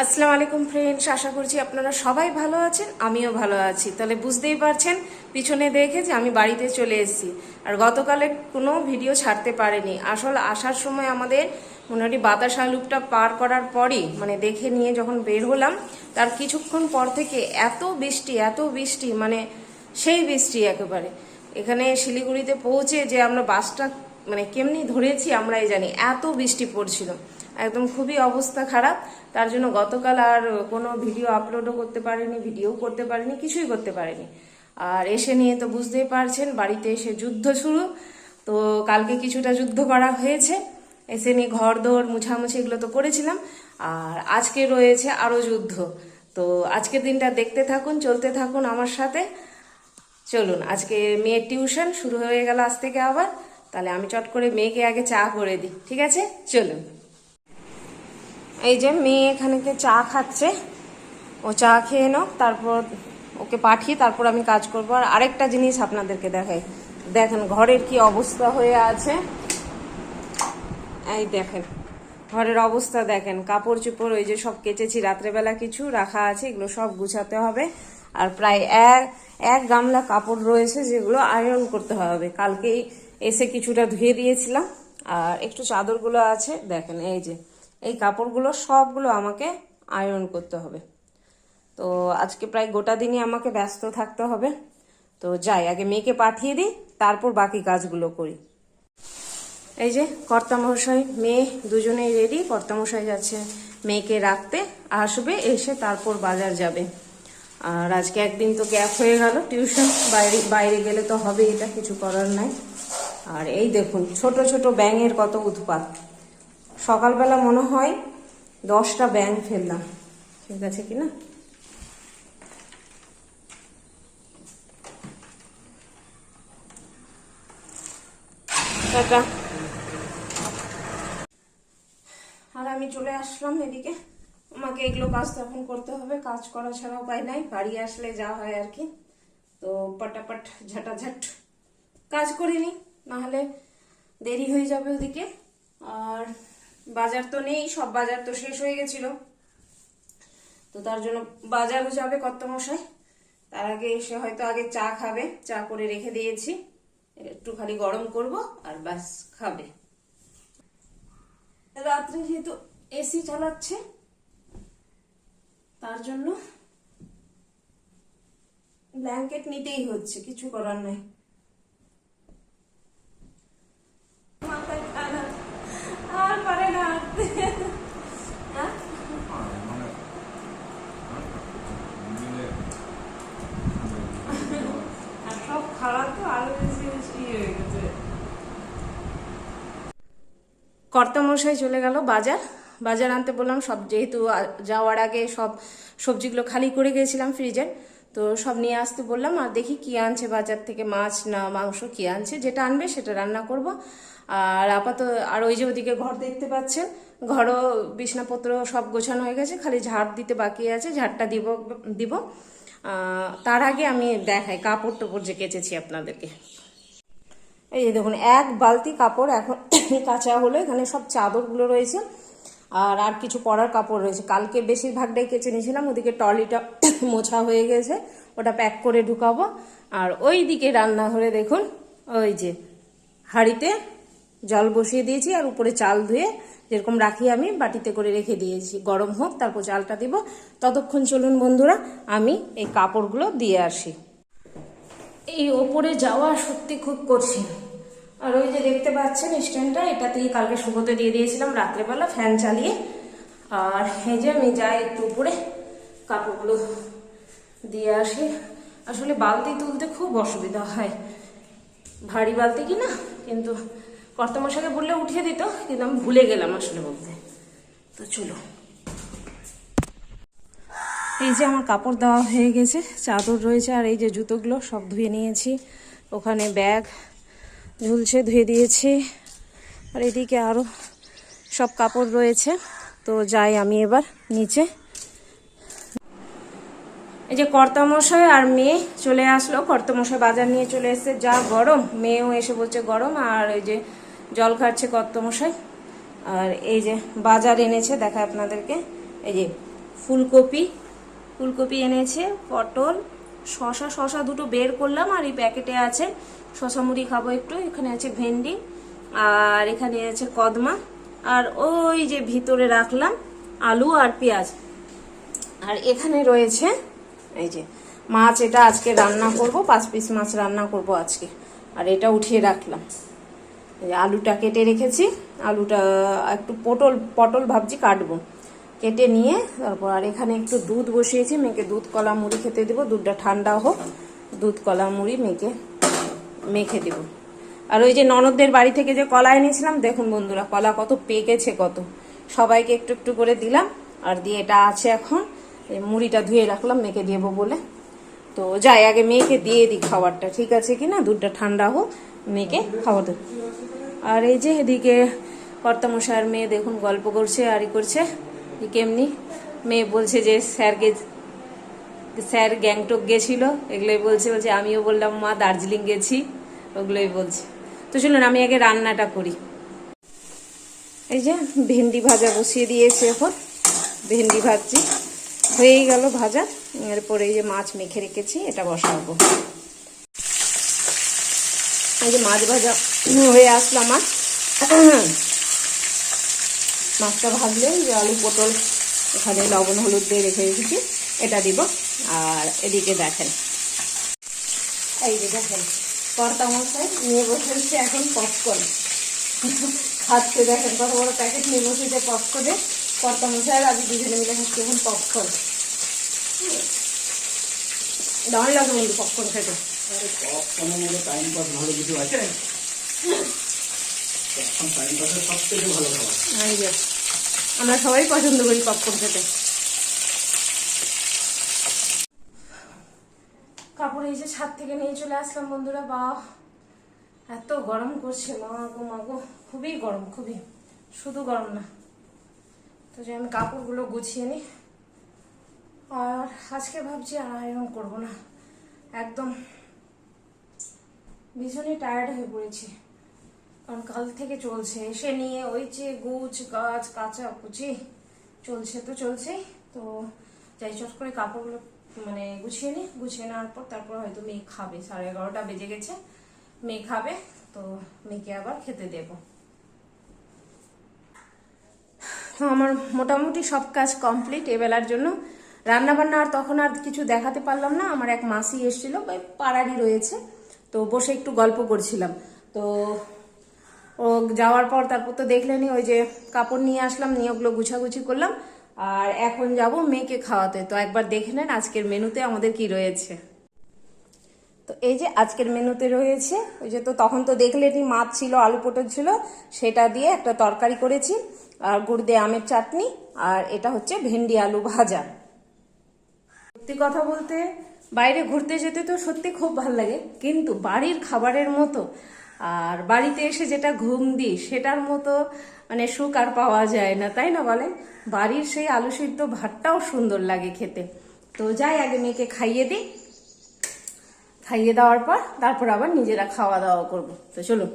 আসসালামু আলাইকুম ফ্রেন্ডস, আশা করছি আপনারা সবাই ভালো আছেন, আমিও ভালো আছি। তাহলে বুঝতেই পারছেন পিছনে দেখে যে আমি বাড়িতে চলে এসেছি। আর গতকালে কোনো ভিডিও ছাড়তে পারিনি। আসলে আসার সময় আমাদের মোটামুটি বাতাসা লুপটা পার করার পরই দেখে নিয়ে যখন বের হলাম, তার কিছুক্ষণ পর থেকে এত বৃষ্টি সেই বৃষ্টি একেবারে। এখানে শিলিগুড়িতে পৌঁছে যে আমরা বাসটা কেমনি ধরেছি আমরাই জানি, এত বৃষ্টি পড়ছিল, একদম খুবই অবস্থা খারাপ। তার জন্য গতকাল আর কোনো ভিডিও আপলোডও করতে পারিনি, ভিডিও করতে পারিনি, কিছুই করতে পারিনি। আর এসে নিয়ে তো বুঝতেই পারছেন, বাড়িতে এসে যুদ্ধ শুরু। তো কালকে কিছুটা যুদ্ধ করা হয়েছে, এসে নিয়ে ঘর দৌড় মুছামুছি এগুলো তো করেছিলাম। আর আজকে রয়েছে আরও যুদ্ধ। তো আজকের দিনটা দেখতে থাকুন, চলতে থাকুন আমার সাথে। চলুন, আজকে মেয়ের টিউশন শুরু হয়ে গেল আজ থেকে আবার। তাহলে আমি চট করে মেয়েকে আগে চা করে দিই, ঠিক আছে? চলুন। এই যে মেয়ে এখানে চা খাচ্ছে, ও চা খেয়ে নাও, তারপর ওকে পাঠিয়ে তারপর আমি কাজ করবো। আর আরেকটা জিনিস আপনাদেরকে দেখাই, দেখেন ঘরের কি অবস্থা হয়ে আছে। এই দেখেন ঘরের অবস্থা দেখেন, কাপড় চোপড় ওই যে সব কেচেছি রাত্রেবেলা, কিছু রাখা আছে, এগুলো সব গুছাতে হবে। আর প্রায় এক গামলা কাপড় রয়েছে যেগুলো আয়রন করতে হবে। কালকেই এসে কিছুটা ধুয়ে দিয়েছিলাম। আর একটু চাদরগুলো আছে, দেখেন এই যে এই কাপড়গুলো সবগুলো আমাকে আয়রন করতে হবে। তো আজকে প্রায় গোটা দিনই আমাকে ব্যস্ত থাকতে হবে। তো যাই, আগে মেয়েকে পাঠিয়ে দিই, তারপর বাকি কাজগুলো করি। এই যে কর্তামশাই মেয়ে দুজনেই রেডি। কর্তামশাই যাচ্ছে মেয়েকে রাখতে, আসবে, এসে তারপর বাজার যাবে। আর আজকে একদিন তো গ্যাপ হয়ে গেল টিউশন, বাইরে গেলে তো হবে, এটা কিছু করার নাই। আর এই দেখুন ছোট ছোট ব্যাঙের কত উৎপাত। সকালবেলা মনে হয় 10টা ব্যাঙ ফেললাম, ঠিক আছে কিনা। টাটা। আর আমি চলে আসলাম এদিকে, আমাকে এগুলো কাজ তো এখন করতে হবে, কাজ করা ছাড়া উপায় নাই, বাড়ি আসলে যা হয় আর কি। তো পটাপট ঝাঁটাঝাট কাজ করিনি, নাহলে দেরি হয়ে যাবে ওদিকে। আর বাজার তো নেই, সব বাজার তো শেষ হয়ে গেছিল। তো তার জন্য বাজারও যাবে কর্তামশাই, তার আগে এসে হয়তো আগে চা খাবে, চা করে রেখে দিয়েছি, একটু খালি গরম করব আর ব্যাস খাবে। রাত্রে যেহেতু এসি চালাচ্ছে, তার জন্য ব্ল্যাঙ্কেট নিতেই হচ্ছে, কিছু করার নাই। আর পারে না আর সব খারাপ, তো আরো বেশি বেশি হয়ে গেছে। কর্তামশাই চলে গেল বাজার আনতে বললাম। সব যেহেতু যাওয়ার আগে সব সবজিগুলো খালি করে গেছিলাম ফ্রিজের, তো সব নিয়ে আসতে বললাম। আর দেখি কি আনছে বাজার থেকে, মাছ না মাংস কি আনছে, যেটা আনবে সেটা রান্না করব। আর আপাতত আর ওই যে ওদিকে ঘর দেখতে পাচ্ছেন, ঘরও বিছনাপত্র সব গোছানো হয়ে গেছে, খালি ঝাড় দিতে বাকি আছে, ঝাড়টা দিব। তার আগে আমি দেখাই কাপড় টাপড় যে কেচেছি আপনাদেরকে। এই যে দেখুন, এক বালতি কাপড় এখন কাঁচা হলো। এখানে সব চাদরগুলো রয়েছে, আর কিছু পরার কাপড় রয়েছে। কালকে বেশিরভাগটাই কেচে নিয়েছিলাম, ওদিকে ট্রলিটা মোছা হয়ে গেছে, ওটা প্যাক করে ঢুকাবো। আর ওই দিকে রান্নাঘরে দেখুন, ওই যে হাঁড়িতে জল বসিয়ে দিয়েছি, আর উপরে চাল ধুয়ে যেরকম রাখি আমি বাটিতে করে রেখে দিয়েছি, গরম হোক তারপর চালটা দিব। ততক্ষণ চলুন বন্ধুরা, আমি এই কাপড়গুলো দিয়ে আসি। এই ওপরে যাওয়া সত্যি খুব কঠিন। আর ওই যে দেখতে পাচ্ছেন স্ট্যান্ডটা, এটাতেই কালকে শুকোতে দিয়ে দিয়েছিলাম রাত্রেবেলা ফ্যান চালিয়ে। আর এই যে আমি যাই একটু উপরে কাপড়গুলো দিয়ে আসি। আসলে বালতি তুলতে খুব অসুবিধা হয়, ভারী বালতি কিনা, কিন্তু কর্তামশাইকে বললে উঠিয়ে দিত, কিন্তু আমি ভুলে গেলাম আসলে বলতে। তো চলো, এই যে আমার কাপড় দেওয়া হয়ে গেছে, চাদর রয়েছে, আর এই যে জুতোগুলো সব ধুয়ে নিয়েছি। ওখানে ব্যাগ ঝুলছে, ধুয়ে দিয়েছি। আর এদিকে আরও সব কাপড় রয়েছে। তো যাই আমি এবার নিচে। এই যে কর্তামশাই আর মেয়ে চলে আসলো, কর্তামশাই বাজার নিয়ে চলে এসেছে। যা গরম, মেয়েও এসে বলছে গরম। আর ওই যে জল খাচ্ছে কর্তামশাই। আর এই যে বাজার এনেছে, দেখায় আপনাদেরকে। এই যে ফুলকপি এনেছে, পটল, শশা দুটো বের করলাম, আর এই প্যাকেটে আছে শশা মুড়ি খাবো একটু। এখানে আছে ভেন্ডি, আর এখানে আছে কদমা, আর ওই যে ভিতরে রাখলাম আলু আর পেঁয়াজ। আর এখানে রয়েছে এই যে মাছ, এটা আজকে রান্না করব, 5 পিস মাছ রান্না করব আজকে। আর এটা উঠিয়ে রাখলাম, এই আলুটা কেটে রেখেছি, আলুটা একটু পটল ভাবছি কাটবো, কেটে নিয়ে তারপর। আর এখানে একটু দুধ বসিয়েছি, মেয়েকে দুধ কলা মুড়ি খেতে দেবো, দুধটা ঠান্ডা হোক, দুধ কলা মুড়ি মেয়েকে মেখে দেবো। আর ওই যে ননদদের বাড়ি থেকে যে কলা এনেছিলাম, দেখুন বন্ধুরা কলা কত পেকেছে, কত সবাইকে একটু একটু করে দিলাম। আর দিয়ে এটা আছে, এখন মুড়িটা ধুয়ে রাখলাম মেয়েকে দেবো বলে। তো যাই আগে মেয়েকে দিয়ে দিই খাবারটা, ঠিক আছে কিনা, দুধটা ঠান্ডা হোক, মেয়েকে খাবার দেবো। আর এই যে এদিকে কর্তামশাইয়ের মেয়ে দেখুন গল্প করছে আর করছে, কেমনি মেয়ে বলছে যে স্যার গ্যাংটক গেছিল, এগুলোই বলছে আমিও বললাম মা দার্জিলিং গেছি, ওগুলোই বলছে। তো চলুন আমি আগে রান্নাটা করি। এই যে ভেন্ডি ভাজা বসিয়ে দিয়েছি, এখন ভেন্ডি ভাজছি, হয়েই গেল ভাজা। এরপরে এই যে মাছ মেখে রেখেছি, এটা বসাবো। এই যে মাছ ভাজা হয়ে আসলো আমার, মাছটা ভাজলে যে আলু পটল এখানে লবণ হলুদ দিয়ে রেখে রেখেছি, এটা দিব। আর এদিকে দেখেন, এই যে দেখেন কর্তামশাই নিয়ে বসেছে এখন পপকর্ন খাচ্ছে, দেখেন কত বড় প্যাকেট নিয়ে বসেছে পপকর্নে। কর্তামশাই আর আমি দুজনে মিলে খাচ্ছি এখন পপকর্ন। দারুণ লাগে বন্ধু পপকর্ন খেতে। আমরা সবাই পছন্দ করি পপকর্ন খেতে। কাপড় এই যে ছাদ থেকে নিয়ে চলে আসলাম বন্ধুরা, বা এত গরম করছে, মাগো খুবই গরম, খুবই, শুধু গরম না। তো যে আমি কাপড়গুলো গুছিয়ে নিই। আর আজকে ভাবছি আর আয়রন করবো না, একদম ভীষণই টায়ার্ড হয়ে পড়েছি, কারণ কাল থেকে চলছে, এসে নিয়ে ওই যে গুছ গাছ কাঁচা কুচি চলছে, তো চলছেই। তো যাই চট করে কাপড়গুলো মানে গুছিয়ে নিই, গুছিয়ে নেওয়ার পর তারপর হয়তো মেয়ে খাবে, 11:30 বেজে গেছে, মেয়ে খাবে, তো মেয়েকে আবার খেতে দেব। আমার মোটামুটি সব কাজ কমপ্লিট এবেলার জন্য। রান্না বান্না আর তখন আর কিছু দেখাতে পারলাম না, আমার এক মাসি এসেছিল, ওই পাড়ারই রয়েছে, তো বসে একটু গল্প করছিলাম। তো ও যাওয়ার পর তারপর তো দেখলেনি, ওই যে কাপড় নিয়ে আসলাম, নিয়ে ওগুলো গুছাগুছি করলাম। আর এখন যাব মেয়েকে খাওয়াতে। তো একবার দেখে নেন আজকের মেনুতে আমাদের কি রয়েছে। তো এই যে আজকের মেনুতে রয়েছে, ওই যে তো তখন তো দেখলেনি মাছ ছিল, আলু পটল ছিল, সেটা দিয়ে একটা তরকারি করেছি, আর গুড় দিয়ে আমের চাটনি, আর এটা হচ্ছে ভেন্ডি আলু ভাজা। সত্যি কথা বলতে বাইরে ঘুরতে যেতে তো সত্যি খুব ভালো লাগে, কিন্তু বাড়ির খাবারের মতো আর বাড়িতে এসে যেটা ঘুম দিই সেটার মতো মানে সুখ আর পাওয়া যায় না, তাই না বলেন? বাড়ির সেই আলু সিদ্ধ ভাতটাও সুন্দর লাগে খেতে। তো যাই আগে মেয়েকে খাইয়ে দিই, খাইয়ে দেওয়ার পর তারপর আবার নিজেরা খাওয়া দাওয়া করবো। তো চলুন।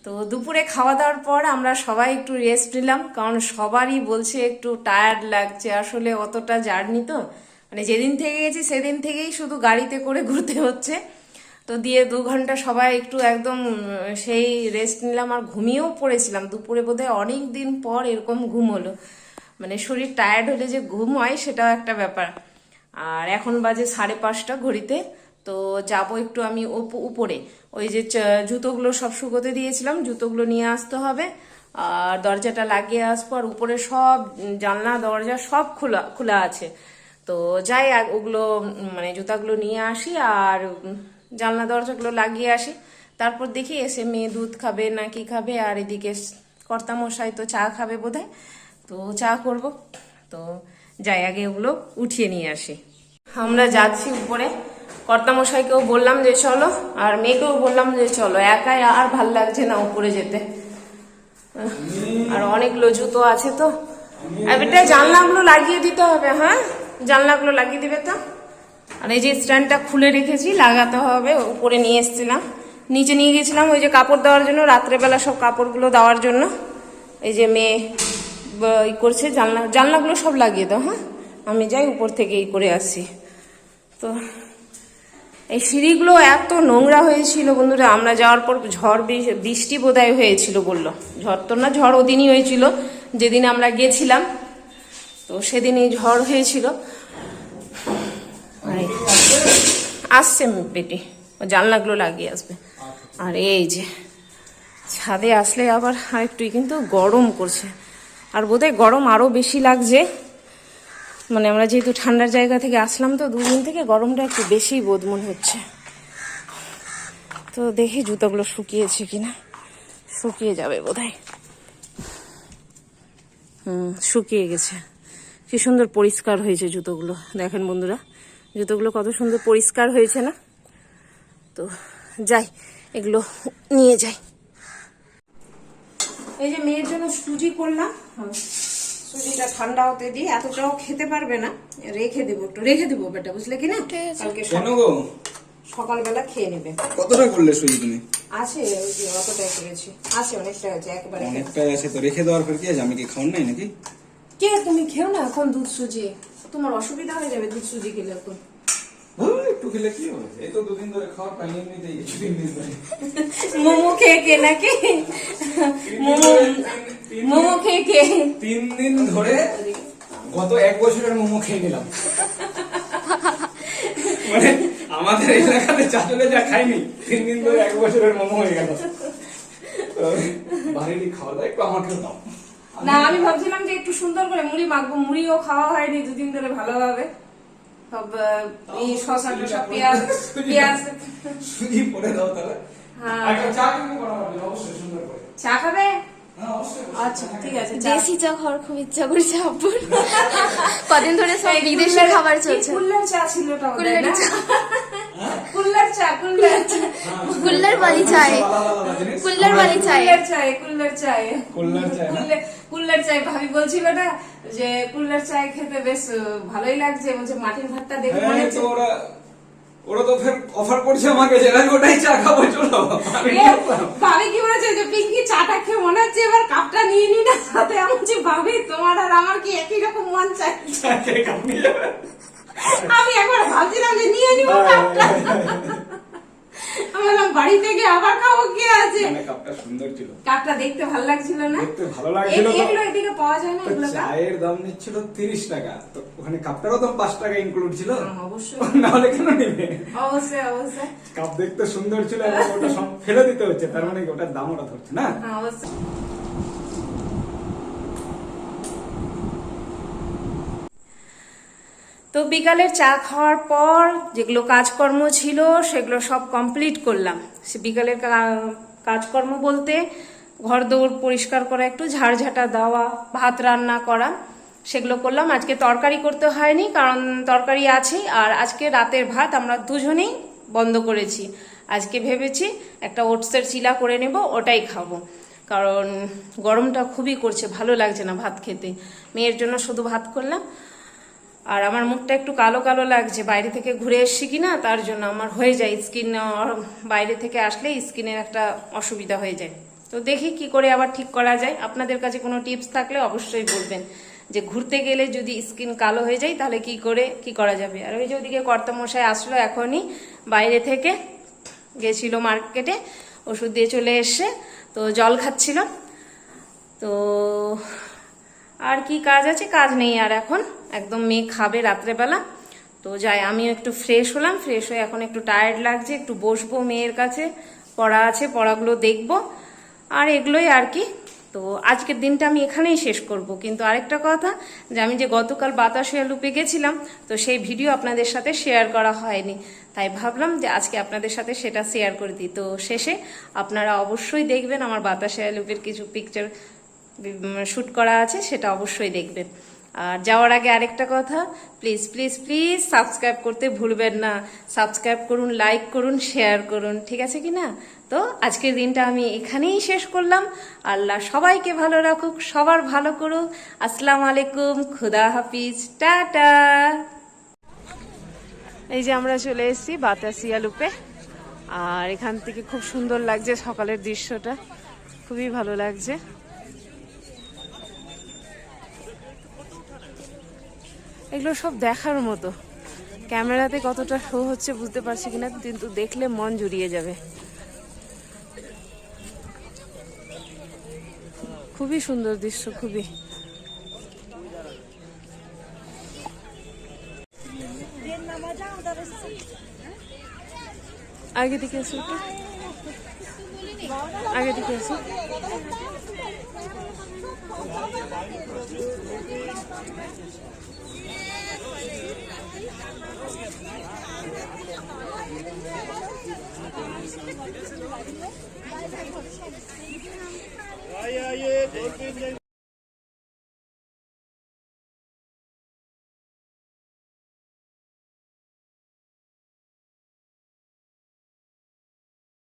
তো দুপুরে খাওয়া দাওয়ার পর আমরা সবাই একটু রেস্ট নিলাম, কারণ সবারই বলছে একটু টায়ার্ড লাগছে, আসলে অতটা জার্নি তো, মানে যেদিন থেকে গেছি সেদিন থেকেই শুধু গাড়িতে করে ঘুরতে হচ্ছে। তো দিয়ে 2 ঘন্টা সবাই একটু একদম সেই রেস্ট নিলাম, আর ঘুমিয়েও পড়েছিলাম দুপুরে, বোধহয় অনেক দিন পর এরকম ঘুম হলো। মানে শরীর টায়ার্ড হলে যে ঘুম হয় সেটাও একটা ব্যাপার। আর এখন বাজে 5:30 ঘড়িতে। তো যাব একটু আমি উপরে, ওই যে জুতোগুলো সব শুকোতে দিয়েছিলাম, জুতোগুলো নিয়ে আসতে হবে, আর দরজাটা লাগিয়ে আসবো। আর উপরে সব জানলা দরজা সব খোলা আছে। তো যাই ওগুলো মানে জুতাগুলো নিয়ে আসি, আর জানলা দরজাগুলো লাগিয়ে আসি, তারপর দেখি এসে মেয়ে দুধ খাবে না কি খাবে। আর এদিকে কর্তামশাই তো চা খাবে বোধহয়, তো চা করব। তো যাই আগে ওগুলো উঠিয়ে নিয়ে আসি। আমরা যাচ্ছি উপরে, কর্তামশাইকেও বললাম যে চলো, আর মেয়েকেও বললাম যে চলো, একাই আর ভাল লাগছে না উপরে যেতে, আর অনেকগুলো জুতো আছে। তো এবারটা জানলাগুলো লাগিয়ে দিতে হবে, হ্যাঁ জানলাগুলো লাগিয়ে দিবে তো। আর এই যে স্ট্যান্ডটা খুলে রেখেছি, লাগাতে হবে, উপরে নিয়ে এসেছিলাম, নিচে নিয়ে গেছিলাম ওই যে কাপড় দেওয়ার জন্য, রাত্রেবেলা সব কাপড়গুলো দেওয়ার জন্য। এই যে মেয়ে করছে, জানলাগুলো সব লাগিয়ে দাও। হ্যাঁ, আমি যাই উপর থেকে করে আসি। তো এই সিঁড়িগুলো এত নোংরা হয়েছিল বন্ধুরা, আমরা যাওয়ার পর ঝড় বৃষ্টি বোধহয় হয়েছিল বললো। ঝড় তো না, ঝড় ওদিনই হয়েছিল যেদিন আমরা গেছিলাম, তো সেদিনই ঝড় হয়েছিল। আসছে পেটি, জানলাগুলো লাগিয়ে আসবে। আর এই যে ছাদে আসলে আবার আরেকটুই কিন্তু গরম করছে, আর বোধহয় গরম আরও বেশি লাগছে। মানে আমরা যেহেতু ঠান্ডার জায়গা থেকে আসলাম, তো দুদিন থেকে গরমটা একটু বেশি বোধ মনে হচ্ছে। তো দেখি জুতোগুলো শুকিয়েছে কিনা, শুকিয়ে যাবে বোধহয়। শুকিয়ে গেছে। কি সুন্দর পরিষ্কার হয়েছে জুতোগুলো, দেখেন বন্ধুরা, জুতোগুলো কত সুন্দর পরিষ্কার হয়েছে না? তো যাই, এগুলো নিয়ে যাই। এই যে মেয়ের জন্য সুজি করলাম, সুজিটা ঠান্ডা হতে দিই, এতটাও খেতে পারবে না, রেখে দেবো, একটু রেখে দেবো বেটা, বুঝলে কিনা? কালকে সকালবেলা খেয়ে নেবে। কতটা করলে সুজি তুমি? আছে ওই যে অতটাই করেছি, আছে অনেকটা আছে, একেবারে অনেকটাই আছে, তো রেখে দেওয়ার পর কি আছে? আমি কি খাওন নাই নাকি? কে তুমি খেও না এখন দুধ সুজি, তোমার অসুবিধা হয়ে যাবে দুধ সুজি খেলে। এখন একটু খেলে কি হবে? এই তো দুদিন ধরে খাওয়ার প্ল্যান নিতে গেছি, 3 দিন ধরে মোমো খেয়ে কে নাকি, মোমো খেয়ে কে 3 দিন ধরে গত 1 বছরের মোমো খেয়ে নিলাম। মানে আমাদের এলাকাতে চাচলে যা খাইনি, 3 দিন ধরে 1 বছরের মোমো হয়ে গেল। বাড়িরই খাওয়া দাওয়া একটু আমাকেও দাও না। আমি ভাবছিলাম যে একটু সুন্দর করে মুড়ি মাখবো, মুড়িও খাওয়া হয়নি দুদিন ধরে ভালোভাবে। সব এই শসা টসা পেঁয়াজ সুজি পরে দাও তাহলে। একটা চা কিন্তু বানাবো অবশ্যই সুন্দর করে। চা খাবে? আচ্ছা ঠিক আছে, দেশি চা খাওয়ার খুব ইচ্ছা করছে আব্বুর। কদিন ধরে সব বিদেশি খাবার চলছে। কুল্লার চা ছিল, কুল্লার চা, কুল্লার চা, কুল্লার চা, কুল্লার বালি চায়, কুল্লার বালি চায়, কুল্লার চায়, কুল্লার চায়। ভাবি বলছিল না যে কুল্লার চায় খেতে বেশ ভালোই লাগছে, বলছে মাটির ভাতটা দেখে মনে হচ্ছে। ওরা তো ফের অফার করছে আমাকে যে আমি ওটাই চা খাবো, চলো। ভাবি কি বলেছে যে পিঙ্কি চাটা খেয়ে মনে হচ্ছে এবার কাপটা নিয়ে নি না সাথে। আমি বলছি ভাবি তোমার আর আমার কি একই রকম মন চাই? আমি একবার ভাবছিলাম যে নিয়ে নিব কাপটা, আমি বললাম বাড়ি থেকে আবার খাবো, কি আছে? কাপটা সুন্দর ছিল, কাপটা দেখতে ভালো লাগছিল না? দেখতে ভালো লাগছিল। এগুলো এদিকে পাওয়া যায় না, এগুলো চায়ের দাম নিচ্ছিল 30 টাকা, তো ওখানে কাপটারও দাম 5 টাকা ইনক্লুড ছিল। অবশ্যই, না হলে কেন নিবে? অবশ্যই অবশ্যই। কাপ দেখতে সুন্দর ছিল, এবং ওটা সব ফেলে দিতে হচ্ছে, তার মানে ওটার দাম ওটা ধরছে না। অবশ্যই। তো বিকালের চা খাওয়ার পর যেগুলো কাজকর্ম ছিল সেগুলো সব কমপ্লিট করলাম। সে বিকালের কাজকর্ম বলতে ঘর দৌড় পরিষ্কার করা, একটু ঝাড়ঝাঁটা দেওয়া, ভাত রান্না করা, সেগুলো করলাম। আজকে তরকারি করতে হয়নি, কারণ তরকারি আছে। আর আজকে রাতের ভাত আমরা দুজনেই বন্ধ করেছি। আজকে ভেবেছি একটা ওটসের চিলা করে নেব, ওটাই খাবো, কারণ গরমটা খুবই করছে, ভালো লাগছে না ভাত খেতে। মেয়ের জন্য শুধু ভাত করলাম। আর আমার মুখটা একটু কালো কালো লাগছে, বাইরে থেকে ঘুরে এসছি কিনা, তার জন্য আমার হয়ে যায় স্কিন, বাইরে থেকে আসলে স্কিনের একটা অসুবিধা হয়ে যায়। তো দেখি কি করে আবার ঠিক করা যায়। আপনাদের কাছে কোনো টিপস থাকলে অবশ্যই বলবেন, যে ঘুরতে গেলে যদি স্কিন কালো হয়ে যায় তাহলে কি করা যাবে। আর ওই যে ওদিকে কর্তামশাই আসলো এখনই বাইরে থেকে, গেছিল মার্কেটে, ওষুধ দিয়ে চলে এসছে, তো জল খাচ্ছিল। তো আর কি কাজ আছে? কাজ নেই আর এখন, একদম মেয়ে খাবে রাত্রেবেলা। তো যাই, আমিও একটু ফ্রেশ হলাম, ফ্রেশ হয়ে এখন একটু টায়ার্ড লাগছে, একটু বসবো মেয়ের কাছে, পড়া আছে পড়াগুলো দেখবো, আর এগুলোই আর কি। তো আজকের দিনটা আমি এখানেই শেষ করব। কিন্তু আরেকটা কথা, যে আমি যে গতকাল বাতাসিয়া লুপে গেছিলাম, তো সেই ভিডিও আপনাদের সাথে শেয়ার করা হয়নি, তাই ভাবলাম যে আজকে আপনাদের সাথে সেটা শেয়ার করে দিই। তো শেষে আপনারা অবশ্যই দেখবেন, আমার বাতাসিয়া লুপের কিছু পিকচার শ্যুট করা আছে, সেটা অবশ্যই দেখবেন। আর যাওয়ার আগে আরেকটা কথা, প্লিজ প্লিজ প্লিজ সাবস্ক্রাইব করতে ভুলবেন না। সাবস্ক্রাইব করুন, লাইক করুন, শেয়ার করুন, ঠিক আছে কি না? তো আজকের দিনটা আমি এখানেই শেষ করলাম। আল্লাহ সবাইকে ভালো রাখুক, সবার ভালো করুক। আসসালামু আলাইকুম, খুদা হাফিজ, টাটা। এই যে আমরা চলে এসেছি বাতাসিয়া লুপে, আর এখান থেকে খুব সুন্দর লাগছে সকালের দৃশ্যটা, খুবই ভালো লাগছে। এগুলো সব দেখার মতো। ক্যামেরাতে কতটা শো হচ্ছে বুঝতে পারছি কিনা, কিন্তু দেখলে মন জুড়িয়ে যাবে। খুবই সুন্দর দৃশ্য, খুবই। আগে দিকে আসো একটু, আগে দিকে আসো। आइए